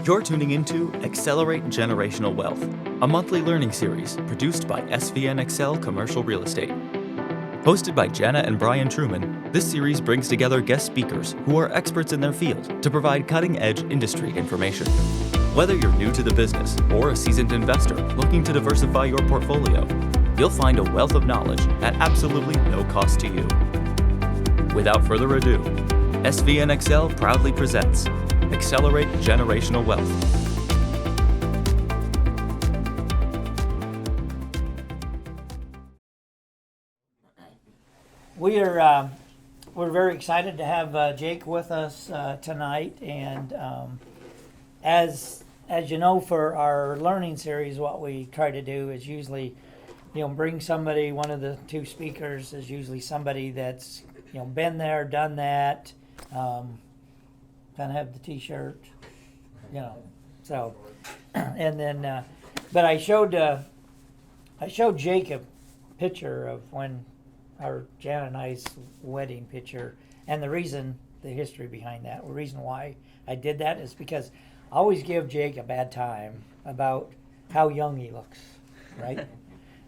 You're tuning into Accelerate Generational Wealth, a monthly learning series produced by SVN Excel Commercial Real Estate. Hosted by Jenna and Brian Truman, this series brings together guest speakers who are experts in their field to provide cutting-edge industry information. Whether you're new to the business or a seasoned investor looking to diversify your portfolio, you'll find a wealth of knowledge at absolutely no cost to you. Without further ado, SVN Excel proudly presents Accelerate Generational Wealth. We're very excited to have Jake with us tonight, and as you know, for our learning series, what we try to do is usually, bring somebody. One of the two speakers is usually somebody that's been there, done that. Kind of have the T-shirt, So, and then, but I showed Jake a picture of when our Jan and I's wedding picture, and the history behind that. The reason why I did that is because I always give Jake a bad time about how young he looks, right?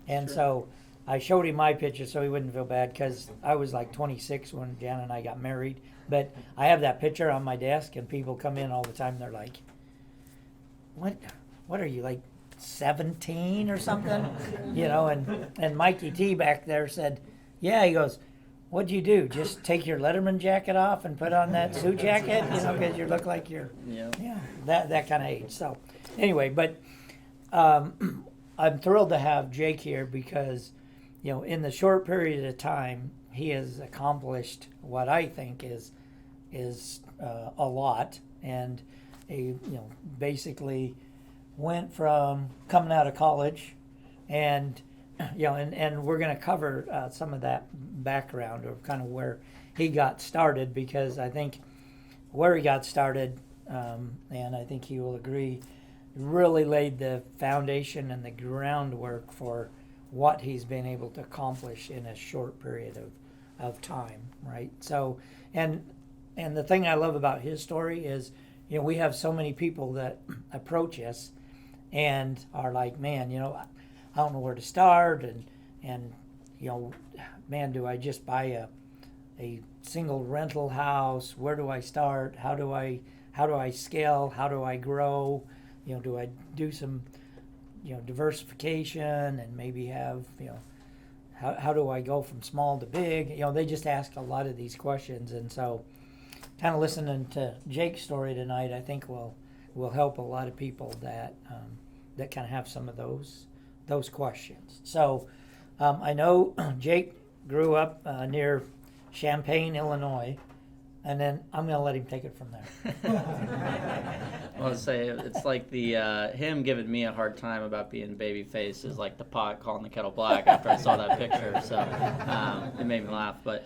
And sure. So I showed him my picture so he wouldn't feel bad, because I was like 26 when Jan and I got married. But I have that picture on my desk, and people come in all the time. They're like, "What are you, like 17 or something?" And Mikey T back there said, "Yeah." He goes, "What'd you do? Just take your Letterman jacket off and put on that suit jacket? Because you look like you're that kind of age." So anyway, but I'm thrilled to have Jake here because, in the short period of time, he has accomplished what I think is a lot, and basically went from coming out of college, and and we're going to cover some of that background of kind of where he got started, because I think where he got started, and I think he will agree, really laid the foundation and the groundwork for what he's been able to accomplish in a short period of time, right? So, and the thing I love about his story is, we have so many people that approach us and are like, "Man, I don't know where to start, and man, do I just buy a single rental house? Where do I start? How do I scale? How do I grow? Do I do some diversification, and maybe have how do I go from small to big?" They just ask a lot of these questions, and so kind of listening to Jake's story tonight, I think will help a lot of people that kind of have some of those questions. So I know Jake grew up near Champaign, Illinois, and then I'm going to let him take it from there. Well, say it's like the him giving me a hard time about being baby face is like the pot calling the kettle black after I saw that picture. So it made me laugh. But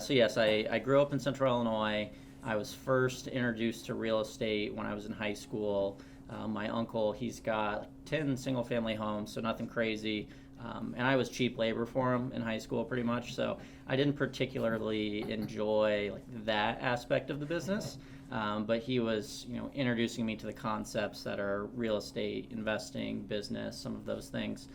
so yes, I grew up in Central Illinois. I was first introduced to real estate when I was in high school. My uncle, he's got 10 single-family homes, so nothing crazy. And I was cheap labor for him in high school, pretty much. So I didn't particularly enjoy that aspect of the business. But he was, introducing me to the concepts that are real estate, investing, business, some of those things.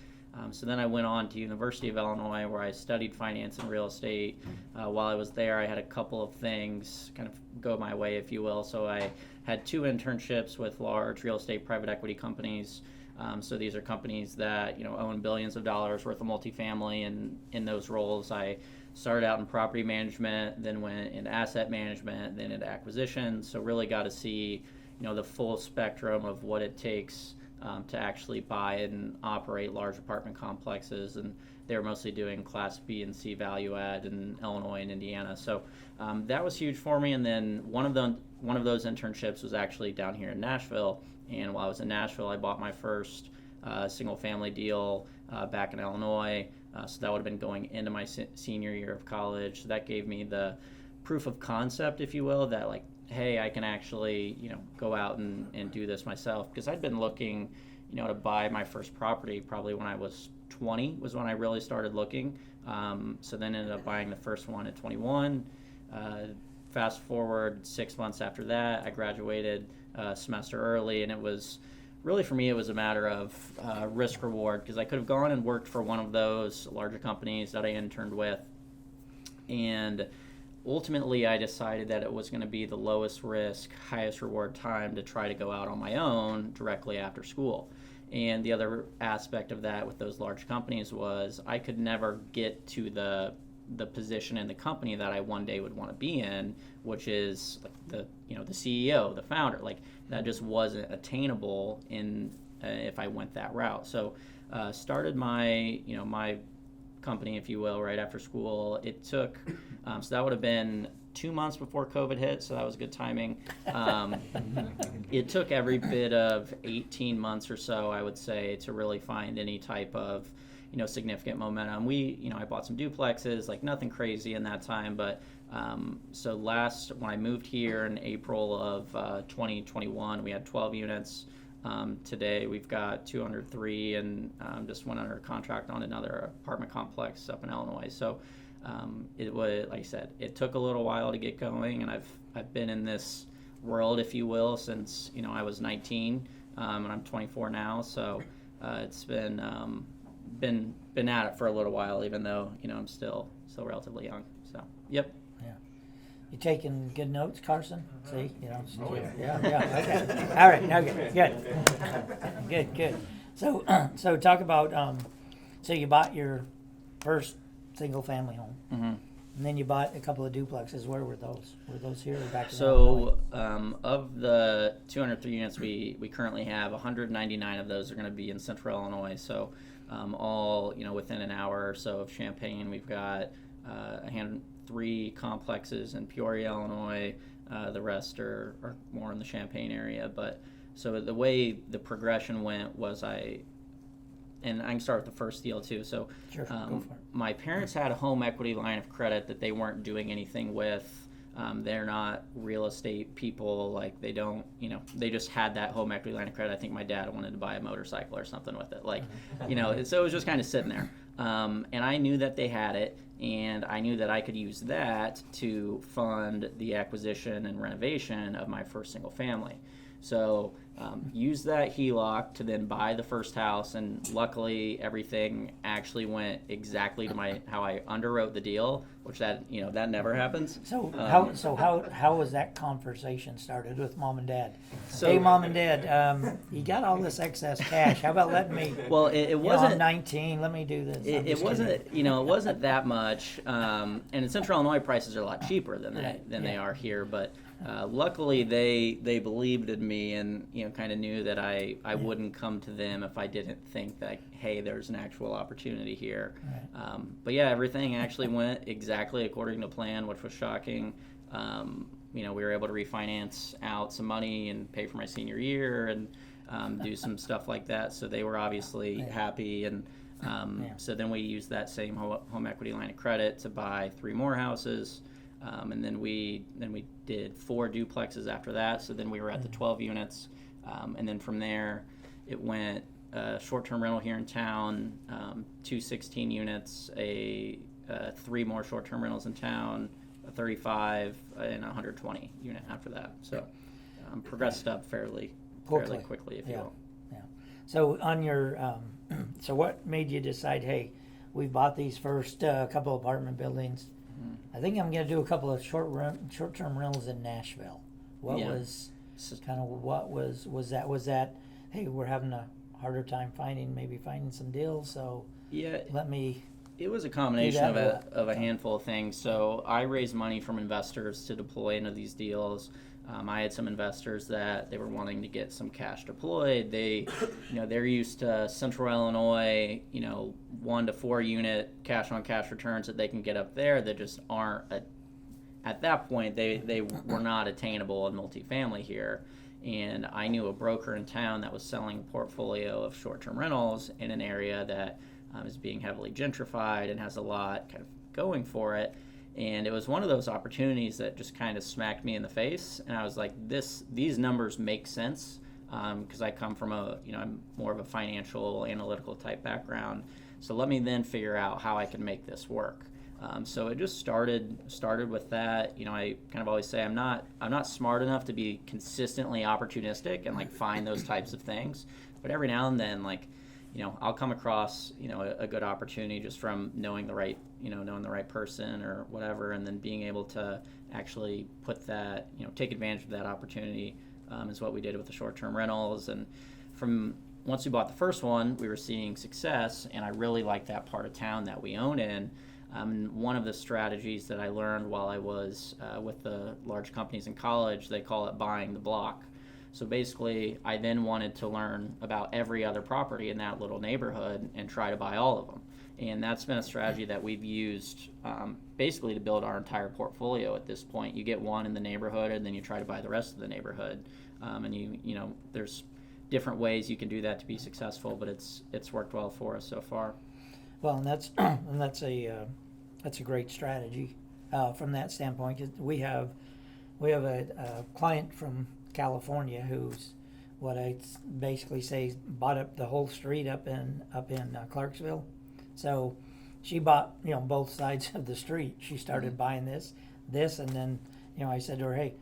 So then I went on to University of Illinois, where I studied finance and real estate. While I was there, I had a couple of things kind of go my way, if you will. So I had 2 internships with large real estate private equity companies. So these are companies that own billions of dollars worth of multifamily, and in those roles I started out in property management, then went into asset management, then into acquisitions. So really got to see the full spectrum of what it takes to actually buy and operate large apartment complexes, and they were mostly doing Class B and C value add in Illinois and Indiana. So that was huge for me. And then one of those internships was actually down here in Nashville. And while I was in Nashville, I bought my first single-family deal back in Illinois. So that would have been going into my senior year of college. So that gave me the proof of concept, if you will, that hey, I can actually go out and do this myself. Because I'd been looking to buy my first property probably when I was 20 was when I really started looking. So then ended up buying the first one at 21. Fast forward 6 months after that, I graduated semester early, and it was really, for me, it was a matter of risk reward, because I could have gone and worked for one of those larger companies that I interned with, and ultimately I decided that it was going to be the lowest risk, highest reward time to try to go out on my own directly after school. And the other aspect of that with those large companies was I could never get to the position in the company that I one day would want to be in, which is like the CEO, the founder. Like, that just wasn't attainable in if I went that route. So started my my company, if you will, right after school. It took so that would have been 2 months before COVID hit, so that was good timing. It took every bit of 18 months or so, I would say, to really find any type of significant momentum. I bought some duplexes, like nothing crazy in that time, but so when I moved here in April of 2021, we had 12 units. Today we've got 203, and just went under contract on another apartment complex up in Illinois. So it was, like I said, it took a little while to get going, and I've been in this world, if you will, since I was 19, and I'm 24 now. So it's been at it for a little while, even though I'm still relatively young. So yep. Yeah. You taking good notes, Carson? See, yeah. Okay. All right. Okay. Good. So talk about. So you bought your first single family home, Mm-hmm. and then you bought a couple of duplexes. Where were those? Were those here or back in So of the 203 units we currently have, 199 of those are going to be in Central Illinois. So all within an hour or so of Champaign. We've got 3 complexes in Peoria, Illinois. The rest are more in the Champaign area. But so the way the progression went was and I can start with the first deal too. So Sure, go for it. my parents had a home equity line of credit that they weren't doing anything with. They're not real estate people. Like, they don't, they just had that home equity line of credit. I think my dad wanted to buy a motorcycle or something with it. Like, so it was just kind of sitting there. And I knew that they had it, and I knew that I could use that to fund the acquisition and renovation of my first single family. So use that HELOC to then buy the first house, and luckily everything actually went exactly to how I underwrote the deal, which that never happens. So how was that conversation started with mom and dad? So- Hey, mom and dad, you got all this excess cash. How about letting me? Well, it I'm wasn't. 19. Let me do this. I'm It just wasn't, kidding. it wasn't that much. And in Central Illinois, prices are a lot cheaper than Right, they yeah. are here. But luckily, they believed in me, and kind of knew that I wouldn't come to them if I didn't think that, hey, there's an actual opportunity here. Right. But yeah, everything actually went exactly according to plan, which was shocking. We were able to refinance out some money and pay for my senior year, and do some stuff like that. So they were obviously Yeah. happy, and Yeah. so then we used that same home equity line of credit to buy 3 more houses, and then we did 4 duplexes after that. So then we were at the 12 units, and then from there it went short-term rental here in town, 2 16 units, 3 more short-term rentals in town, a 35, and a 120 unit after that. So progressed up fairly quickly, if you will. Yeah. So on your, so what made you decide? Hey, we've bought these first couple apartment buildings. Mm-hmm. I think I'm going to do a couple of short-term rentals in Nashville. What Yeah. was that? Was that? Hey, we're having a harder time finding some deals. So Yeah, let me. it was a combination Do that of a handful of things. So I raised money from investors to deploy into these deals. I had some investors that they were wanting to get some cash deployed. They're used to Central Illinois, 1 to 4 unit cash on cash returns that they can get up there that just aren't at that point. They were not attainable in multifamily here. And I knew a broker in town that was selling a portfolio of short-term rentals in an area that is being heavily gentrified and has a lot kind of going for it. And it was one of those opportunities that just kind of smacked me in the face. And I was like, these numbers make sense, because I come from I'm more of a financial, analytical type background. So let me then figure out how I can make this work. So it just started with that. I kind of always say I'm not smart enough to be consistently opportunistic and like find those types of things, but every now and then, like, I'll come across a good opportunity just from knowing the right person or whatever, and then being able to actually put that, take advantage of that opportunity, is what we did with the short-term rentals. And from once we bought the first one, we were seeing success, and I really liked that part of town that we own in. And one of the strategies that I learned while I was with the large companies in college, they call it buying the block. So basically, I then wanted to learn about every other property in that little neighborhood and try to buy all of them. And that's been a strategy that we've used basically to build our entire portfolio at this point. You get one in the neighborhood, and then you try to buy the rest of the neighborhood. And there's different ways you can do that to be successful, but it's worked well for us so far. Well, and that's a great strategy from that standpoint. 'Cause we have a client from California who's what I basically say bought up the whole street up in Clarksville. So she bought both sides of the street. She started buying this, and then I said to her, hey,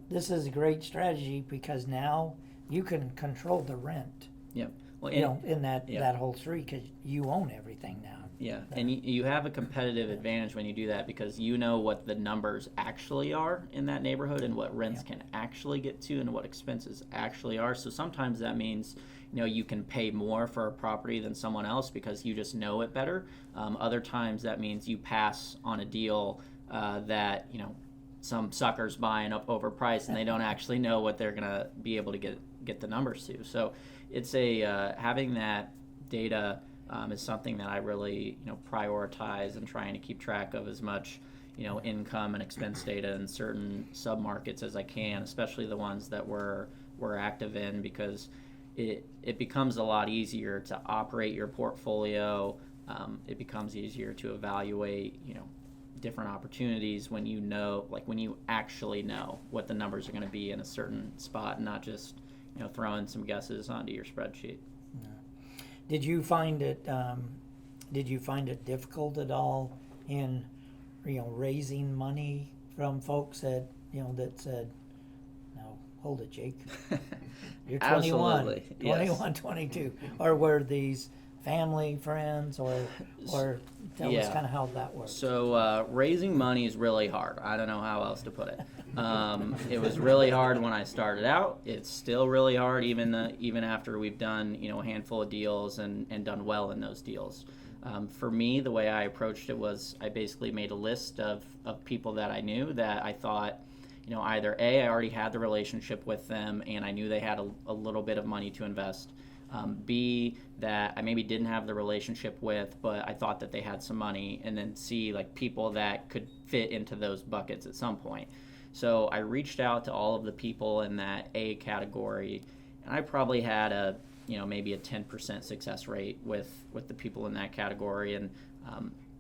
this is a great strategy because now you can control the rent. Yep. Well, in that whole street because you own everything now. Yeah, and you have a competitive advantage when you do that because you know what the numbers actually are in that neighborhood and what rents can actually get to and what expenses actually are. So sometimes that means you can pay more for a property than someone else because you just know it better. Other times that means you pass on a deal that some sucker's buying up overpriced and they don't actually know what they're gonna be able to get the numbers to. So it's having that data is something that I really prioritize and trying to keep track of as much income and expense data in certain submarkets as I can, especially the ones that we're active in, because it becomes a lot easier to operate your portfolio. It becomes easier to evaluate different opportunities when when you actually know what the numbers are going to be in a certain spot and not just throwing some guesses onto your spreadsheet. Did you find it difficult at all in raising money from folks that that said, no, hold it, Jake, you're 21, 22, or were these family, friends, or tell us kind of how that works? So raising money is really hard. I don't know how else to put it. It was really hard when I started out. It's still really hard even after we've done a handful of deals and done well in those deals. For me, the way I approached it was I basically made a list of people that I knew that I thought either A, I already had the relationship with them and I knew they had a little bit of money to invest. B, that I maybe didn't have the relationship with, but I thought that they had some money, and then C, like people that could fit into those buckets at some point. So I reached out to all of the people in that A category, and I probably had maybe a 10% success rate with the people in that category. And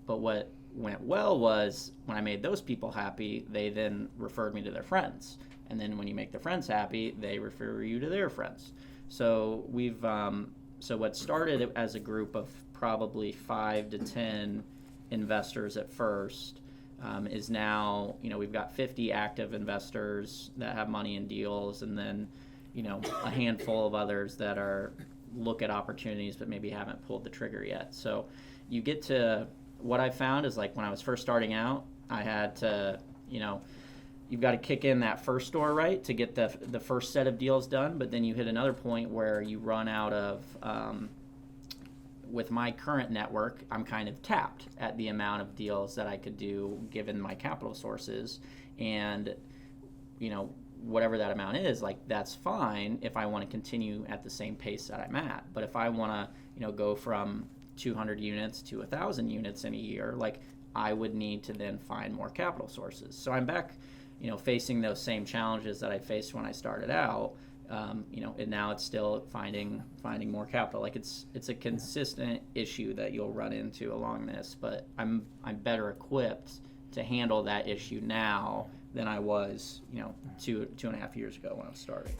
but what went well was when I made those people happy, they then referred me to their friends, and then when you make the friends happy, they refer you to their friends. So we've so what started as a group of probably 5 to 10 investors at first is now we've got 50 active investors that have money in deals, and then a handful of others that look at opportunities but maybe haven't pulled the trigger yet. So you get to what I found is like when I was first starting out, I had to you've got to kick in that first store, right, to get the first set of deals done, but then you hit another point where you run out of, with my current network, I'm kind of tapped at the amount of deals that I could do given my capital sources, and, whatever that amount is, like, that's fine if I want to continue at the same pace that I'm at, but if I want to, go from 200 units to 1,000 units in a year, like, I would need to then find more capital sources. So I'm back facing those same challenges that I faced when I started out, and now it's still finding more capital. Like it's a consistent issue that you'll run into along this, but I'm better equipped to handle that issue now than I was, 2.5 years ago when I was starting.